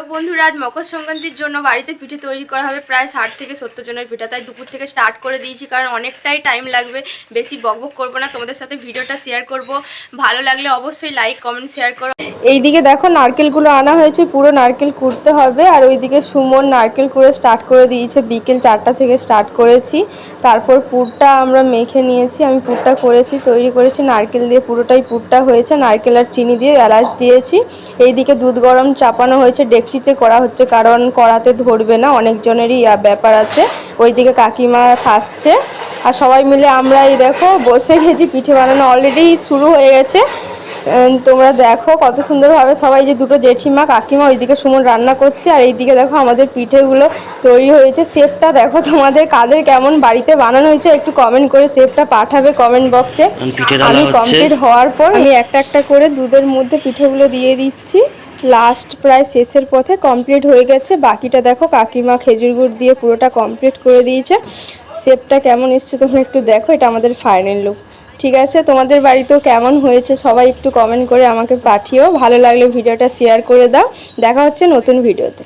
বন্ধুরা আজ মকর সংক্রান্তির জন্য বাড়িতে পিঠে তৈরি করা হবে প্রায় 60 থেকে 70 জনের পিঠা। তাই দুপুর থেকে স্টার্ট করে দিয়েছি, কারণ অনেকটাই টাইম লাগবে। বেশি বকবক করবো না, তোমাদের সাথে ভিডিওটা শেয়ার করব। ভালো লাগলে অবশ্যই লাইক কমেন্ট শেয়ার করো। এইদিকে দেখো নারকেলগুলো আনা হয়েছে, পুরো নারকেল কুড়তে হবে। আর ওইদিকে সুমন নারকেল কুড়ে স্টার্ট করে দিয়েছে, বিকেল 4টা থেকে স্টার্ট করেছি। তারপর পুরটা আমরা মেখে নিয়েছি, আমি পুরটা করেছি, তৈরি করেছি নারকেল দিয়ে, পুরোটাই পুরটা হয়েছে। নারকেল আর চিনি দিয়ে এলাচ দিয়েছি। এইদিকে দুধ গরম চাপানো হয়েছে, ডেকচিতে করা হচ্ছে কারণ কড়াতে ধরবে না, অনেকজনেরই ব্যাপার আছে। ওইদিকে কাকিমা খাচ্ছে আর সবাই মিলে আমরা এই দেখো বসে গেছি, পিঠে বানানো অলরেডি শুরু হয়ে গেছে। তোমরা দেখো কত সুন্দরভাবে সবাই, যে দুটো জেঠিমা কাকিমা, ওইদিকে সুমন রান্না করছে আর এইদিকে দেখো আমাদের পিঠেগুলো তৈরি হয়েছে। শেপটা দেখো তোমাদের কাদের কেমন বাড়িতে বানানো হয়েছে একটু কমেন্ট করে শেপটা পাঠাবে কমেন্ট বক্সে। আমি কমপ্লিট হওয়ার পর আমি একটা একটা করে দুধের মধ্যে পিঠেগুলো দিয়ে দিচ্ছি। লাস্ট প্রায় শেষের পথে কমপ্লিট হয়ে গেছে। বাকিটা দেখো কাকিমা খেজুর গুড় দিয়ে পুরোটা কমপ্লিট করে দিয়েছে। শেপটা কেমন এসছে তোমরা একটু দেখো, এটা আমাদের ফাইনাল লুক। ঠিক আছে, তোমাদের বাড়িতেও কেমন হয়েছে সবাই একটু কমেন্ট করে আমাকে পাঠিও। ভালো লাগলে ভিডিওটা শেয়ার করে দাও। দেখা হচ্ছে নতুন ভিডিওতে।